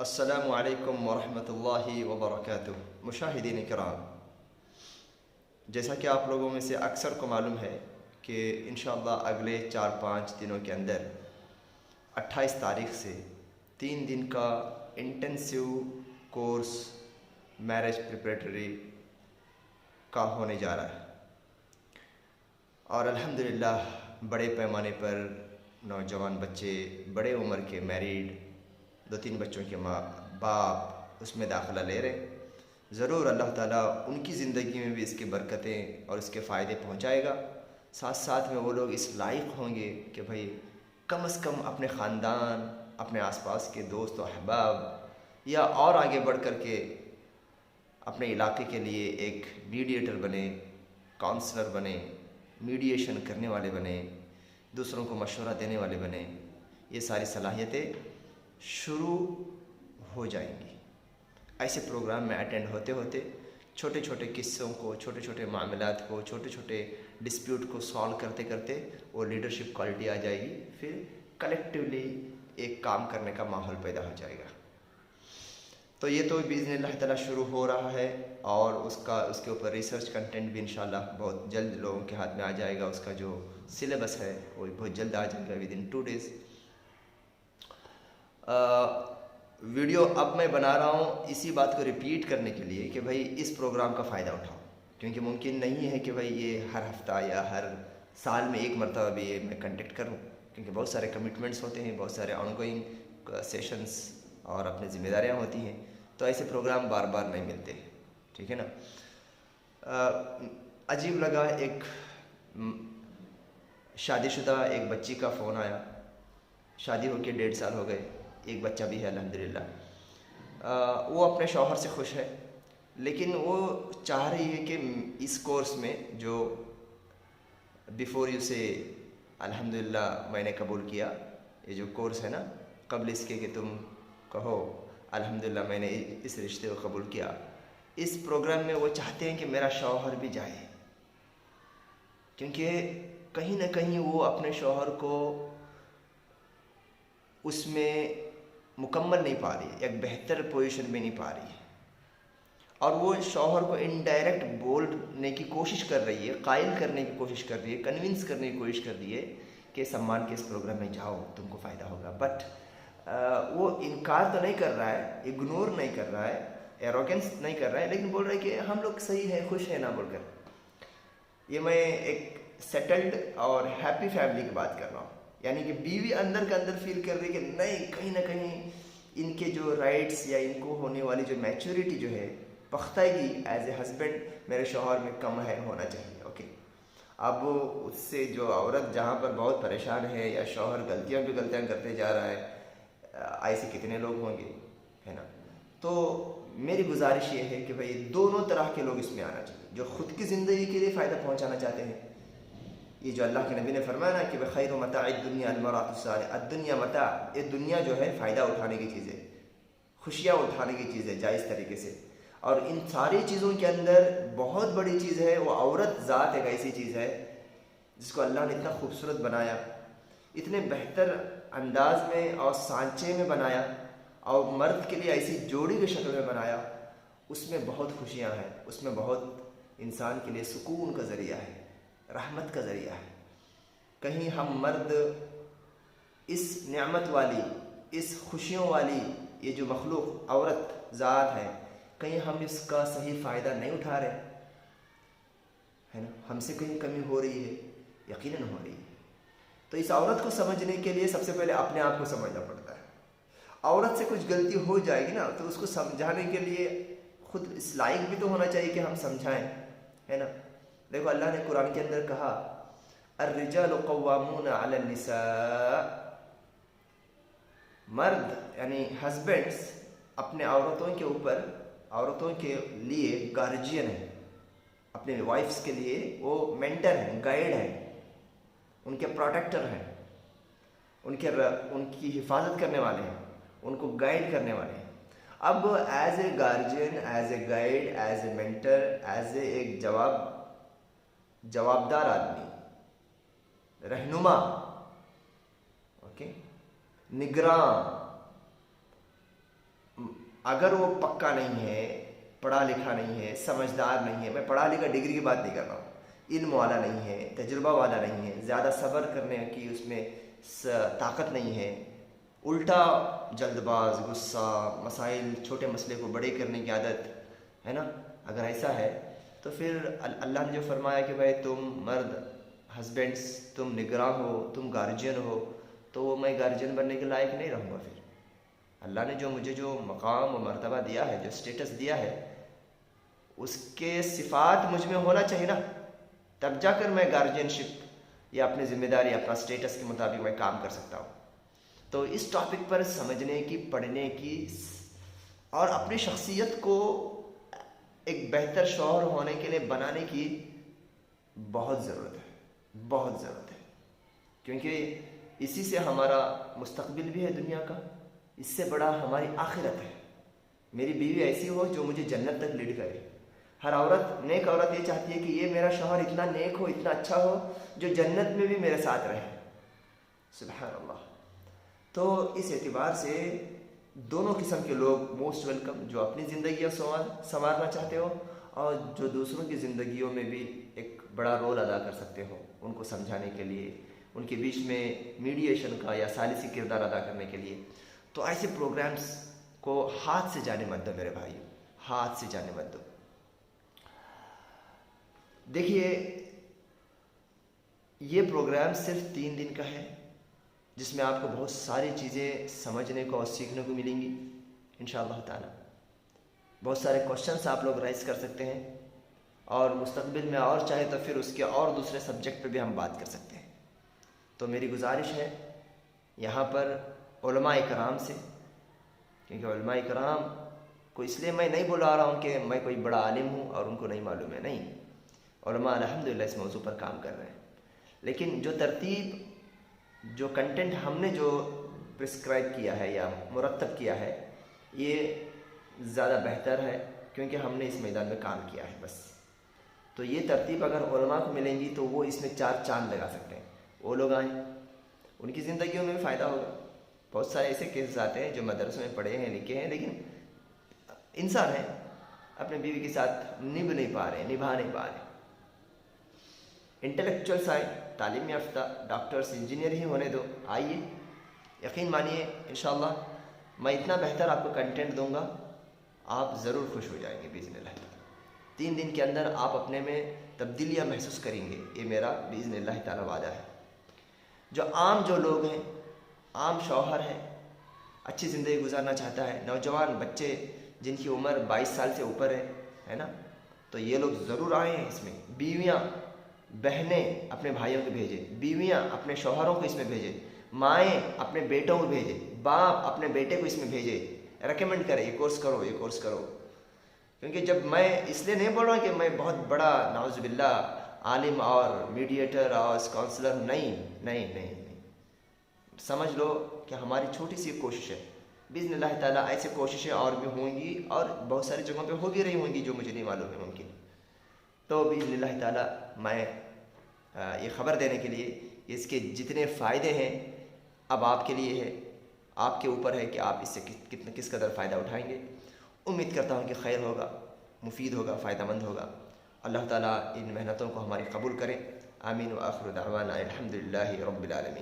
السلام علیکم ورحمۃ اللہ وبرکاتہ۔ مشاہدین کرام، جیسا کہ آپ لوگوں میں سے اکثر کو معلوم ہے کہ انشاءاللہ اگلے 4-5 دنوں کے اندر 28 تاریخ سے 3 دن کا انٹینسیو کورس میرج پریپریٹری کا ہونے جا رہا ہے، اور الحمدللہ بڑے پیمانے پر نوجوان بچے، بڑے عمر کے میریڈ 2-3 بچوں کے ماں باپ اس میں داخلہ لے رہے۔ ضرور اللہ تعالیٰ ان کی زندگی میں بھی اس کی برکتیں اور اس کے فائدے پہنچائے گا۔ ساتھ ساتھ میں وہ لوگ اس لائق ہوں گے کہ بھائی کم از کم اپنے خاندان، اپنے آس پاس کے دوست و احباب، یا اور آگے بڑھ کر کے اپنے علاقے کے لیے ایک میڈیٹر بنے، کاؤنسلر بنے، میڈیشن کرنے والے بنے، دوسروں کو مشورہ دینے والے بنے۔ یہ ساری صلاحیتیں شروع ہو جائیں گی۔ ایسے پروگرام میں اٹینڈ ہوتے ہوتے چھوٹے چھوٹے قصوں کو، چھوٹے چھوٹے معاملات کو، چھوٹے چھوٹے ڈسپیوٹ کو سالو کرتے کرتے وہ لیڈرشپ کوالٹی آ جائے گی، پھر کلیکٹیولی ایک کام کرنے کا ماحول پیدا ہو جائے گا۔ تو یہ تو باذن اللہ تعالیٰ شروع ہو رہا ہے، اور اس کے اوپر ریسرچ کنٹینٹ بھی انشاءاللہ بہت جلد لوگوں کے ہاتھ میں آ جائے گا۔ اس کا جو سلیبس ہے وہ بہت جلد آ جائے گا، ودن 2 days۔ ویڈیو اب میں بنا رہا ہوں اسی بات کو ریپیٹ کرنے کے لیے کہ بھائی اس پروگرام کا فائدہ اٹھاؤ، کیونکہ ممکن نہیں ہے کہ بھائی یہ ہر ہفتہ یا ہر سال میں ایک مرتبہ بھی یہ میں کنٹیکٹ کروں، کیونکہ بہت سارے کمٹمنٹس ہوتے ہیں، بہت سارے آن گوئنگ سیشنز اور اپنی ذمہ داریاں ہوتی ہیں، تو ایسے پروگرام بار بار نہیں ملتے، ٹھیک ہے نا۔ عجیب لگا، ایک شادی شدہ ایک بچی کا فون آیا، شادی ہو کے 1.5 سال ہو گئے، ایک بچہ بھی ہے الحمدللہ۔ وہ اپنے شوہر سے خوش ہے، لیکن وہ چاہ رہی ہے کہ اس کورس میں جو بیفور یو سے الحمدللہ میں نے قبول کیا، یہ جو کورس ہے نا، قبل اس کے کہ تم کہو الحمدللہ میں نے اس رشتے کو قبول کیا، اس پروگرام میں وہ چاہتے ہیں کہ میرا شوہر بھی جائے، کیونکہ کہیں نہ کہیں وہ اپنے شوہر کو اس میں مکمل نہیں پا رہی، ایک بہتر پوزیشن میں نہیں پا رہی، اور وہ شوہر کو انڈائریکٹ بولنے کی کوشش کر رہی ہے، قائل کرنے کی کوشش کر رہی ہے، کنونس کرنے کی کوشش کر رہی ہے کہ سمان کے اس پروگرام میں جاؤ، تم کو فائدہ ہوگا، بٹ وہ انکار تو نہیں کر رہا ہے، اگنور نہیں کر رہا ہے، ایروگنس نہیں کر رہا ہے، لیکن بول رہا ہے کہ ہم لوگ صحیح ہیں، خوش ہیں نا بول کر۔ یہ میں ایک سیٹلڈ اور ہیپی فیملی کی بات کر رہا ہوں، یعنی کہ بیوی اندر کے اندر فیل کر رہی ہے کہ نہیں، کہیں نہ کہیں ان کے جو رائٹس یا ان کو ہونے والی جو میچورٹی جو ہے، پختگی ایز اے ہسبینڈ میرے شوہر میں کم ہے، ہونا چاہیے، اوکے۔ اب اس سے جو عورت جہاں پر بہت پریشان ہے، یا شوہر غلطیاں کرتے جا رہا ہے، ایسے کتنے لوگ ہوں گے، ہے نا۔ تو میری گزارش یہ ہے کہ بھئی دونوں طرح کے لوگ اس میں آنا چاہیے، جو خود کی زندگی کے لیے فائدہ پہنچانا چاہتے ہیں، یہ جو اللہ کے نبی نے فرمایا نا کہ خیر متاع الدنیا المرأۃ الصالحہ، الدنیا متاع، یہ دنیا جو ہے فائدہ اٹھانے کی چیز ہے، خوشیاں اٹھانے کی چیز ہے جائز طریقے سے، اور ان ساری چیزوں کے اندر بہت بڑی چیز ہے وہ عورت ذات، ایک ایسی چیز ہے جس کو اللہ نے اتنا خوبصورت بنایا، اتنے بہتر انداز میں اور سانچے میں بنایا، اور مرد کے لیے ایسی جوڑی کی شکل میں بنایا، اس میں بہت خوشیاں ہیں، اس میں بہت انسان کے لیے سکون کا ذریعہ ہے، رحمت کا ذریعہ ہے۔ کہیں ہم مرد اس نعمت والی، اس خوشیوں والی یہ جو مخلوق عورت ذات ہے، کہیں ہم اس کا صحیح فائدہ نہیں اٹھا رہے، ہے نا، ہم سے کہیں کمی ہو رہی ہے، یقیناً ہو رہی ہے۔ تو اس عورت کو سمجھنے کے لیے سب سے پہلے اپنے آپ کو سمجھنا پڑتا ہے۔ عورت سے کچھ غلطی ہو جائے گی نا، تو اس کو سمجھانے کے لیے خود اس لائق بھی تو ہونا چاہیے کہ ہم سمجھائیں، ہے نا۔ دیکھو اللہ نے قرآن کے اندر کہا الرجال قوامون علی النساء، مرد یعنی ہسبینڈس اپنے عورتوں کے اوپر، عورتوں کے لیے گارجین ہیں، اپنے وائفس کے لیے وہ مینٹر ہیں، گائیڈ ہیں، ان کے پروٹیکٹر ہیں، ان کی حفاظت کرنے والے ہیں، ان کو گائیڈ کرنے والے ہیں۔ اب as a guardian, as a guide, as a mentor, as a ایک جوابدار آدمی، رہنما، اوکے، نگراں، اگر وہ پکا نہیں ہے، پڑھا لکھا نہیں ہے، سمجھدار نہیں ہے، میں پڑھا لکھا ڈگری کی بات نہیں کر رہا ہوں، علم والا نہیں ہے، تجربہ والا نہیں ہے، زیادہ صبر کرنے کی اس میں طاقت نہیں ہے، الٹا جلد باز، غصہ، مسائل، چھوٹے مسئلے کو بڑے کرنے کی عادت ہے نا، اگر ایسا ہے تو پھر اللہ نے جو فرمایا کہ بھائی تم مرد ہسبینڈس، تم نگراں ہو، تم گارجین ہو، تو وہ میں گارجین بننے کے لائق نہیں رہوں گا۔ پھر اللہ نے جو مجھے جو مقام و مرتبہ دیا ہے، جو اسٹیٹس دیا ہے، اس کے صفات مجھ میں ہونا چاہیے نا، تب جا کر میں گارجین شپ یا اپنی ذمہ داری، اپنا اسٹیٹس کے مطابق میں کام کر سکتا ہوں۔ تو اس ٹاپک پر سمجھنے کی، پڑھنے کی اور اپنی شخصیت کو ایک بہتر شوہر ہونے کے لیے بنانے کی بہت ضرورت ہے، بہت ضرورت ہے، کیونکہ اسی سے ہمارا مستقبل بھی ہے دنیا کا، اس سے بڑا ہماری آخرت ہے۔ میری بیوی ایسی ہو جو مجھے جنت تک لیڈ کرے۔ ہر عورت، نیک عورت یہ چاہتی ہے کہ یہ میرا شوہر اتنا نیک ہو، اتنا اچھا ہو، جو جنت میں بھی میرے ساتھ رہے۔ سبحان اللہ۔ تو اس اعتبار سے دونوں قسم کے لوگ موسٹ ویلکم، جو اپنی زندگیاں سنوارنا چاہتے ہو اور جو دوسروں کی زندگیوں میں بھی ایک بڑا رول ادا کر سکتے ہو، ان کو سمجھانے کے لیے، ان کے بیچ میں میڈیشن کا یا ثالثی کردار ادا کرنے کے لیے۔ تو ایسے پروگرامز کو ہاتھ سے جانے مت دو میرے بھائی، ہاتھ سے جانے مت دو۔ دیکھیے، یہ پروگرام صرف 3 دن کا ہے، جس میں آپ کو بہت ساری چیزیں سمجھنے کو اور سیکھنے کو ملیں گی انشاءاللہ تعالی۔ بہت سارے کوشچنس آپ لوگ رائز کر سکتے ہیں، اور مستقبل میں اور چاہے تو پھر اس کے اور دوسرے سبجیکٹ پہ بھی ہم بات کر سکتے ہیں۔ تو میری گزارش ہے یہاں پر علماء کرام سے، کیونکہ علماء کرام کو اس لیے میں نہیں بلا رہا ہوں کہ میں کوئی بڑا عالم ہوں اور ان کو نہیں معلوم ہے، نہیں، علماء الحمدللہ اس موضوع پر کام کر رہے ہیں، لیکن جو ترتیب، جو کنٹینٹ ہم نے جو پرسکرائب کیا ہے یا مرتب کیا ہے، یہ زیادہ بہتر ہے، کیونکہ ہم نے اس میدان میں کام کیا ہے بس۔ تو یہ ترتیب اگر علماء کو ملیں گی تو وہ اس میں 4 چاند لگا سکتے ہیں۔ وہ لوگ آئیں، ان کی زندگیوں میں بھی فائدہ ہوگا۔ بہت سارے ایسے کیسز آتے ہیں جو مدرسوں میں پڑھے ہیں، لکھے ہیں، لیکن انسان ہیں، اپنے بیوی کے ساتھ نبھا نہیں پا رہے۔ انٹلیکچوئلس آئیں، تعلیم یافتہ، ڈاکٹرس، انجینئر ہی ہونے دو، آئیے، یقین مانیے انشاءاللہ میں اتنا بہتر آپ کو کنٹینٹ دوں گا، آپ ضرور خوش ہو جائیں گے باذن اللہ۔ 3 دن کے اندر آپ اپنے میں تبدیلیاں محسوس کریں گے، یہ میرا باذن اللہ تعالی وعدہ ہے۔ جو لوگ ہیں، عام شوہر ہے، اچھی زندگی گزارنا چاہتا ہے، نوجوان بچے جن کی عمر 22 سال سے اوپر ہے نا، تو یہ لوگ ضرور آئیں ہیں اس میں۔ بیویاں، بہنیں اپنے بھائیوں کو بھیجیں، بیویاں اپنے شوہروں کو اس میں بھیجیں، مائیں اپنے بیٹوں کو بھیجیں، باپ اپنے بیٹے کو اس میں بھیجیں، ریکمینڈ کریں یہ کورس کرو، یہ کورس کرو۔ کیونکہ جب میں اس لیے نہیں بول رہا ہوں کہ میں بہت بڑا نعوذ باللہ عالم اور میڈیٹر اور کاؤنسلر، نہیں، سمجھ لو کہ ہماری چھوٹی سی کوشش ہے، باذن اللہ تعالیٰ ایسے کوششیں اور بھی ہوں گی، اور بہت ساری جگہوں پہ ہو بھی رہی ہوں گی جو مجھے نہیں معلوم ہے ممکن۔ تو باذن اللہ تعالیٰ میں یہ خبر دینے کے لیے، اس کے جتنے فائدے ہیں اب آپ کے لیے ہے، آپ کے اوپر ہے کہ آپ اس سے کس قدر فائدہ اٹھائیں گے۔ امید کرتا ہوں کہ خیر ہوگا، مفید ہوگا، فائدہ مند ہوگا۔ اللہ تعالیٰ ان محنتوں کو ہماری قبول کرے۔ آمین، وآخر دعوانا الحمدللہ رب العالمین۔